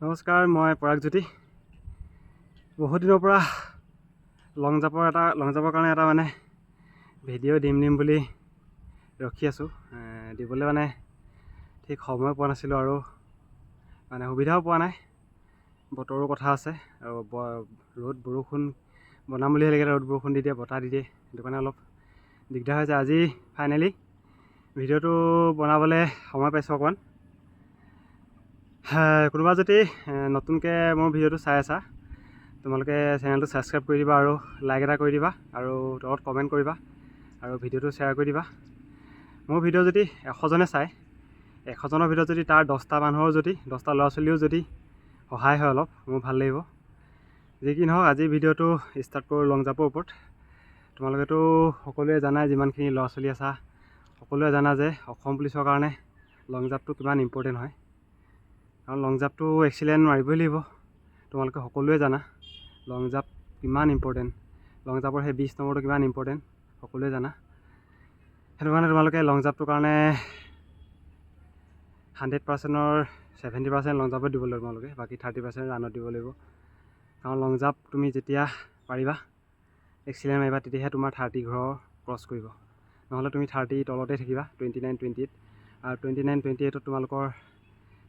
নমস্কাৰ, মই পৰাগজ্যোতি। বহুত দিনৰ পৰা লং জাপৰ কাৰণে এটা মানে ভিডিঅ' দিম বুলি ৰখি আছোঁ। দিবলৈ মানে ঠিক সময় পোৱা নাছিলোঁ আৰু মানে সুবিধাও পোৱা নাই। বতৰো কথা আছে আৰু ৰ'দ বৰষুণ বনাম বুলি হ'লে ৰ'দ বৰষুণ দি দিয়ে, বতাহ দি দিয়ে, সেইটো কাৰণে অলপ দিগদাৰ হৈছে। আজি ফাইনেলি ভিডিঅ'টো বনাবলৈ সময় পাইছোঁ অকণমান। কোনোবা যদি নতুনকৈ মোৰ ভিডিঅ'টো চাই আছা, তোমালোকে চেনেলটো ছাবস্ক্ৰাইব কৰি দিবা আৰু লাইক এটা কৰি দিবা আৰু তলত কমেণ্ট কৰিবা আৰু ভিডিঅ'টো শ্বেয়াৰ কৰি দিবা। মোৰ ভিডিঅ' যদি 100জনে চায়, 100জনৰ ভিতৰত যদি তাৰ 10টা মানুহৰ যদি 10টা ল'ৰা ছোৱালীও যদি সহায় হয় অলপ, মোৰ ভাল লাগিব। যি কি নহওক, আজি ভিডিঅ'টো ষ্টাৰ্ট কৰোঁ লং জাপৰ ওপৰত। তোমালোকেতো সকলোৱে জানাই, যিমানখিনি ল'ৰা ছোৱালী আছা সকলোৱে জানা যে অসম পুলিচৰ কাৰণে লং জাপটো কিমান ইম্পৰ্টেণ্ট হয়। কাৰণ লং জাপটো এক্সিলেণ্ট মাৰিবই লাগিব। তোমালোকে সকলোৱে জানা লং জাপ কিমান ইম্পৰ্টেণ্ট, লং জাপৰ সেই 20 নম্বৰটো কিমান ইম্পৰ্টেণ্ট সকলোৱে জানা। সেইটো কাৰণে তোমালোকে লং জাপটোৰ কাৰণে 100%ৰ 70% লং জাপত দিব লাগিব তোমালোকে, বাকী 30% ৰাণত দিব লাগিব। কাৰণ লং জাপ তুমি যেতিয়া পাৰিবা এক্সিলেণ্ট মাৰিবা, তেতিয়াহে তোমাৰ 30 ঘৰৰ ক্ৰছ কৰিব। নহ'লে তুমি 30 তলতে থাকিবা, 29, 28 আৰু 29, 28ত তোমালোকৰ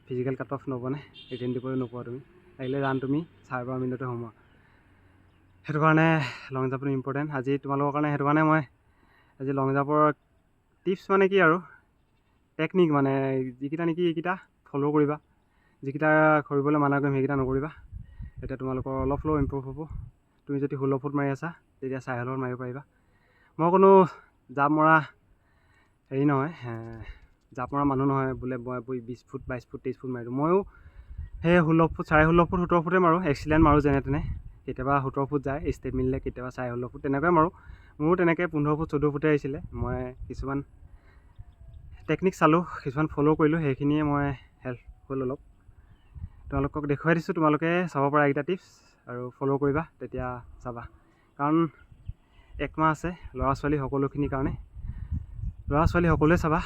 ফিজিকেল কাট অফ নবনে, ৰিটেন দিবলৈ নোপোৱা তুমি। আহিলে ৰাণ তুমি 4.5 মিনিটতে সোমোৱা। সেইটো কাৰণে লং জাপটো ইম্পৰ্টেণ্ট আজি তোমালোকৰ কাৰণে। সেইটো কাৰণে মই আজি লং জাপৰ টিপছ মানে কি আৰু টেকনিক, মানে যিকেইটা নেকি এইকেইটা ফ'ল' কৰিবা, যিকেইটা কৰিবলৈ মানা কৰিম সেইকেইটা নকৰিবা, তেতিয়া তোমালোকৰ অলপ হ'লেও ইম্প্ৰুভ হ'ব। তুমি যদি 16 ফুট মাৰি আছা, তেতিয়া 4 ফুট মাৰিব পাৰিবা। মই কোনো জাপ মৰা হেৰি নহয়, জাপ মৰা মানুহ নহয় বোলে মই 20 ফুট 22 ফুট 23 ফুট মাৰিলোঁ। ময়ো সেই 16 ফুট 16.5 ফুট 17 ফুটে মাৰোঁ, এক্সিলেণ্ট মাৰোঁ যেনে তেনে। কেতিয়াবা 17 ফুট যায়, ষ্টেপ মিলিলে কেতিয়াবা 16.5 ফুট তেনেকৈ মাৰোঁ। মোৰো তেনেকৈ 15 ফুট 14 ফুটে আহিছিলে। মই কিছুমান টেকনিক চালোঁ, কিছুমান ফ'ল' কৰিলোঁ, সেইখিনিয়ে মই হেল্প হ'ল অলপ। তোমালোকক দেখুৱাই দিছোঁ, তোমালোকে চাব পৰা এইকেইটা টিপছ আৰু ফ'ল' কৰিবা, তেতিয়া চাবা। কাৰণ 1 মাহ আছে ল'ৰা ছোৱালী সকলোখিনিৰ কাৰণে, ল'ৰা ছোৱালী সকলোৱে চাবা,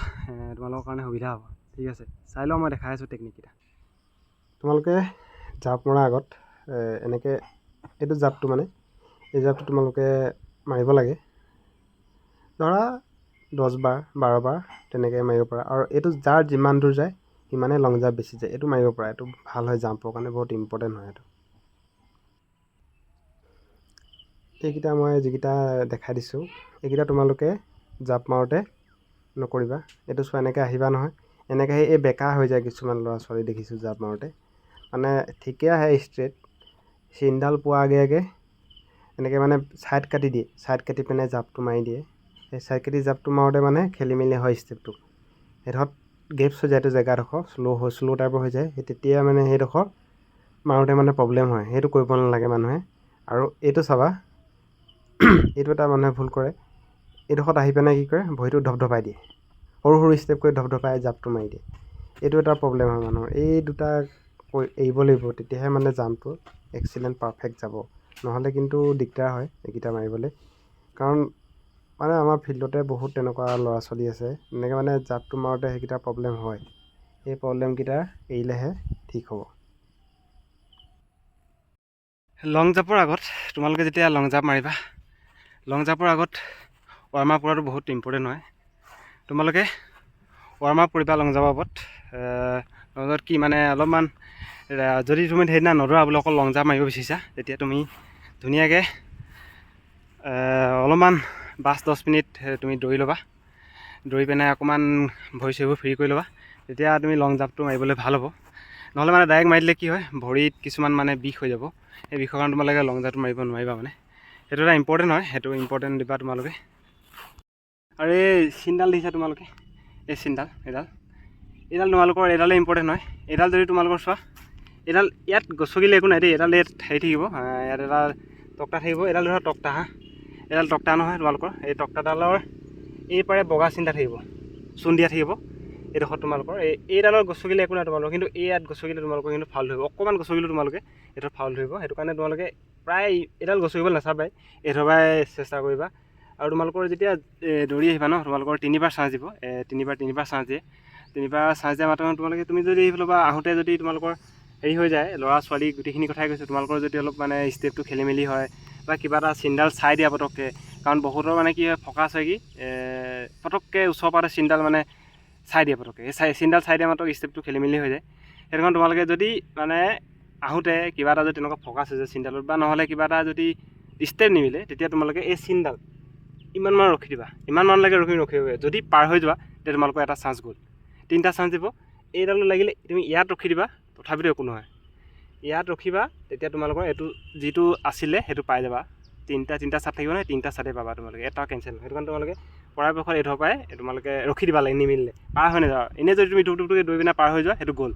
তোমালোকৰ কাৰণে সুবিধা হ'ব। ঠিক আছে, চাই লওঁ, মই দেখাই আছোঁ টেকনিককেইটা। তোমালোকে জাপ মৰাৰ আগত এনেকৈ এইটো জাপটো মানে এই জাপটো তোমালোকে মাৰিব লাগে। ধৰা 10 বাৰ 12 বাৰ তেনেকৈ মাৰিব পাৰা। আৰু এইটো যাৰ যিমান দূৰ যায় সিমানে লং জাপ বেছি যায়, এইটো মাৰিব পাৰা। এইটো ভাল হয়, জাম্পৰ কাৰণে বহুত ইম্পৰ্টেণ্ট হয় এইটো। এইকেইটা মই যিকেইটা দেখাই দিছোঁ, এইকেইটা তোমালোকে জাপ মাৰোঁতে নকৰিবা। এইটো চোৱা, এনেকৈ আহিবা নহয়, এনেকৈ আহি এই বেকা হৈ যায় কিছুমান ল'ৰা ছোৱালী দেখিছোঁ জাপ মাৰোঁতে। মানে ঠিকে আহে ষ্ট্ৰেইট, চিনডাল পোৱা আগে আগে এনেকৈ মানে ছাইড কাটি দিয়ে, ছাইড কাটি পিনে জাপটো মাৰি দিয়ে। সেই ছাইড কাটি জাপটো মাৰোঁতে মানে খেলি মেলি হয় ষ্টেপটো। সেইডোখৰত গেপছ হৈ যায়, এইটো জেগাডোখৰ শ্ল' টাইপৰ হৈ যায়। সেই তেতিয়া মানে সেইডোখৰ মাৰোঁতে মানে প্ৰব্লেম হয়। সেইটো কৰিব নালাগে মানুহে। আৰু এইটো চাবা, এইটো এটা মানুহে ভুল কৰে, এইডোখৰত আহি পিনে কি কৰে, ভৰিটো ধপধপাই দিয়ে, সৰু সৰু ষ্টেপ কৰি ধপধপাই জাপটো মাৰি দিয়ে। এইটো এটা প্ৰব্লেম হয় মানুহৰ। এই দুটা এৰিব লাগিব, তেতিয়াহে মানে জাম্পটো এক্সিলেণ্ট পাৰফেক্ট যাব। নহ'লে কিন্তু দিগদাৰ হয় এইকেইটা মাৰিবলৈ। কাৰণ মানে আমাৰ ফিল্ডতে বহুত তেনেকুৱা ল'ৰা ছোৱালী আছে, এনেকৈ মানে জাপটো মাৰোঁতে সেইকেইটা প্ৰব্লেম হয়। এই প্ৰব্লেমকেইটা এৰিলেহে ঠিক হ'ব। লং জাপৰ আগত তোমালোকে যেতিয়া লং জাপ মাৰিবা, লং জাপৰ আগত ৱাৰ্ম আপ কৰাটো বহুত ইম্পৰ্টেণ্ট হয়। তোমালোকে ৱাৰ্ম আপ কৰিবা লং জাপৰ ওপৰত। লং জাপত কি মানে অলপমান, যদি তুমি সেইদিনা নদৌৰা বোলে অকল লং জাপ মাৰিব বিচাৰিছা, তেতিয়া তুমি ধুনীয়াকৈ অলপমান 5-10 মিনিট তুমি দৌৰি ল'বা। দৌৰি পিনে অকণমান ভৰি চৰিবোৰ ফ্ৰী কৰি ল'বা, তেতিয়া তুমি লং জাপটো মাৰিবলৈ ভাল হ'ব। নহ'লে মানে ডাইৰেক্ট মাৰি দিলে কি হয়, ভৰিত কিছুমান মানে বিষ হৈ যাব। সেই বিষৰ কাৰণে তোমালোকে লং জাপটো মাৰিব নোৱাৰিবা। মানে সেইটো এটা ইম্পৰ্টেণ্ট হয়, সেইটো ইম্পৰ্টেণ্ট দিবা তোমালোকে। আৰু এই চিনডাল দেখিছা তোমালোকে, এই চিনডাল এইডাল তোমালোকৰ এইডালে ইম্পৰ্টেণ্ট হয়। এইডাল যদি তোমালোকৰ চোৱা, এইডাল ইয়াত গছকিলে একো নাই দেই, এইডাল ইয়াত হেৰি থাকিব, ইয়াত এডাল তক্তা থাকিব। এইডাল ধৰা তক্তা, এইডাল তক্তা নহয় তোমালোকৰ, এই তক্তাডালৰ এই পাৰে বগা চিনটা থাকিব, চূণ দিয়া থাকিব। এইডোখৰত তোমালোকৰ এইডালৰ গছকিলে একো নাই তোমালোকৰ, কিন্তু এই ইয়াত গছকিলে তোমালোকৰ কিন্তু ফাউল ধৰিব। অকণমান গছকিলেও তোমালোকে এইটো ফাউল ধৰিব। সেইটো কাৰণে তোমালোকে প্ৰায় এইডাল গছকিবলৈ নাচাবাই, এইডোবাই চেষ্টা কৰিবা। আৰু তোমালোকৰ যেতিয়া দৌৰি আহিবা ন, তোমালোকৰ 3বাৰ চাৰ্জ দিব, 3বাৰ চাৰ্জ দিয়ে। 3বাৰ চাৰ্জ দিয়া মাত্ৰ তোমালোকে, তুমি যদি এইফালৰ পৰা আহোঁতে যদি তোমালোকৰ হেৰি হৈ যায়, ল'ৰা ছোৱালী গোটেইখিনি কথাই কৈছোঁ। তোমালোকৰ যদি অলপ মানে ষ্টেপটো খেলি মেলি হয় বা কিবা এটা চিনডাল চাই দিয়া পটককৈ, কাৰণ বহুতৰ মানে কি হয় ফ'কাছ হয় কি পটককৈ ওচৰৰ পৰা চিনডাল মানে চাই দিয়ে পটককৈ, এই চিনডাল চাই দিয়া মাত্ৰ ষ্টেপটো খেলি মেলি হৈ যায়। সেইটো কাৰণে তোমালোকে যদি মানে আহোঁতে কিবা এটা যদি তেনেকুৱা ফ'কাছ হৈছে চিনডালত বা নহ'লে কিবা এটা যদি ষ্টেপ নিমিলে, তেতিয়া তোমালোকে এই চিনডাল ইমানমান ৰখি দিবা, ইমানমানলৈকে ৰখিব। যদি পাৰ হৈ যোৱা তেতিয়া তোমালোকৰ এটা চান্স গ'ল। 3টা চান্স দিব। এইডালত লাগিলে তুমি ইয়াত ৰখি দিবা, তথাপিতো একো নহয়। ইয়াত ৰখিবা, তেতিয়া তোমালোকৰ এইটো যিটো আছিলে সেইটো পাই যাবা। তিনিটা চাট থাকিব নহয়, 3টা চাটেই পাবা তোমালোকে, এটা কেঞ্চেল নহয়। সেইটো কাৰণে তোমালোকে পৰাপক্ষত এইধৰ পৰাই তোমালোকে ৰখি দিবা লাগে, নিমিলিলে পাৰ হৈ নাযাওঁ। এনেই যদি তুমি টুকটুককৈ দৌৰি পিনে পাৰ হৈ যোৱা, সেইটো গ'ল।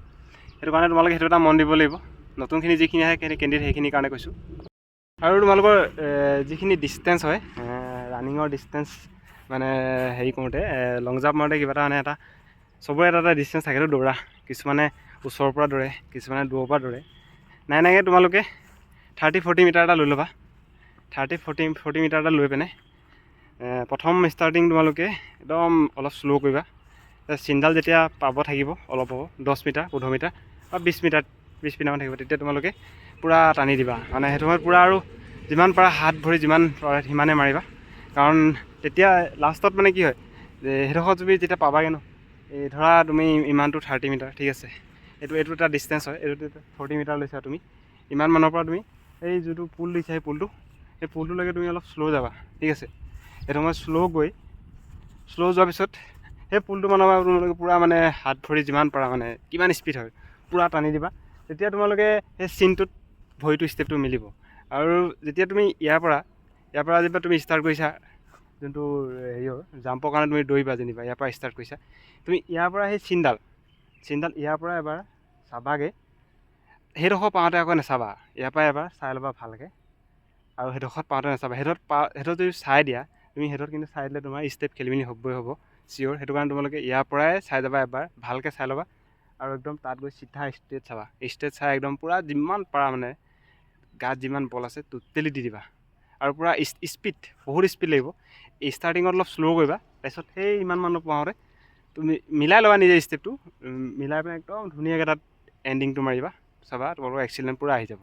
সেইটো কাৰণে তোমালোকে সেইটো এটা মন দিব লাগিব। নতুনখিনি যিখিনি আহে কেণ্ডিডেট সেইখিনিৰ কাৰণে কৈছোঁ। আৰু তোমালোকৰ যিখিনি ডিষ্টেঞ্চ হয়, ৰানিঙৰ ডিষ্টেঞ্চ মানে হেৰি কৰোঁতে, লং জাম্প মাৰোঁতে কিবা এটা মানে এটা চবৰে এটা ডিষ্টেঞ্চ থাকেতো দৌৰা। কিছুমানে ওচৰৰ পৰা দৌৰে, কিছুমানে দূৰৰ পৰা দৌৰে। নাইকৈ তোমালোকে 30-40 মিটাৰ এটা লৈ ল'বা। 30-40 মিটাৰ এটা লৈ পিনে প্ৰথম ষ্টাৰ্টিং তোমালোকে একদম অলপ শ্ল' কৰিবা। চিনডাল যেতিয়া পাব থাকিব, অলপ হ'ব 10 মিটাৰ 15 মিটাৰ বা 20 মিটাৰমান থাকিব, তেতিয়া তোমালোকে পূৰা টানি দিবা। মানে সেইটো সময়ত পূৰা আৰু যিমান পাৰা হাত ভৰি যিমান পাৰে সিমানে মাৰিবা। কাৰণ তেতিয়া লাষ্টত মানে কি হয়, যে সেইডোখৰত তুমি যেতিয়া পাবাগৈ ন, এই ধৰা তুমি ইমানটো 30 মিটাৰ, ঠিক আছে, এইটো এটা ডিষ্টেঞ্চ হয়, এইটো 40 মিটাৰ লৈছা তুমি। ইমানমানৰ পৰা তুমি এই যিটো পুল দিছা, সেই পুলটোলৈকে তুমি অলপ শ্ল' যাবা, ঠিক আছে। সেইটো সময়ত শ্ল' যোৱাৰ পিছত সেই পুলটো মানৰ পৰা তোমালোকে পূৰা মানে হাত ভৰি যিমান পাৰা মানে কিমান স্পীড হয় পূৰা টানি দিবা। তেতিয়া তোমালোকে সেই চিনটোত ভৰিটো ষ্টেপটো মিলিব। আৰু যেতিয়া তুমি ইয়াৰ পৰা যেতিয়া তুমি ষ্টাৰ্ট কৰিছা, যোনটো হেৰি হয় জাম্পৰ কাৰণে তুমি দৌৰিবা, যেনিবা ইয়াৰ পৰা ষ্টাৰ্ট কৰিছা, তুমি ইয়াৰ পৰা সেই চিনডাল ইয়াৰ পৰা এবাৰ চাবাগৈ। সেইডোখৰ পাওঁতে আকৌ নাচাবা, ইয়াৰ পৰা এবাৰ চাই ল'বা ভালকৈ। আৰু সেইডোখৰত পাওঁতে নাচাবা, সেইডোখৰত যদি চাই দিয়া তুমি, সেইডোখৰত কিন্তু চাই দিলে তোমাৰ ষ্টেপ খেলি মেলি হ'বই হ'ব চিয়'ৰ। সেইটো কাৰণে তোমালোকে ইয়াৰ পৰাই চাই যাবা, এবাৰ ভালকৈ চাই ল'বা। আৰু একদম তাত গৈ চিধা ষ্ট্ৰেট চাবা, ষ্ট্ৰেট চাই একদম পূৰা যিমান পাৰা মানে গাত যিমান বল আছে টোটেলি দি দিবা। আৰু পূৰা বহুত স্পীড লাগিব। ষ্টাৰ্টিঙত অলপ শ্ল' কৰিবা, তাৰপিছত সেই ইমানমানৰ পাওঁতে তুমি মিলাই ল'বা নিজে ষ্টেপটো, মিলাই পিনে একদম ধুনীয়াকৈ তাত এণ্ডিংটো মাৰিবা। চাবা তোমালোকৰ এক্সিলেণ্ট পূৰা আহি যাব।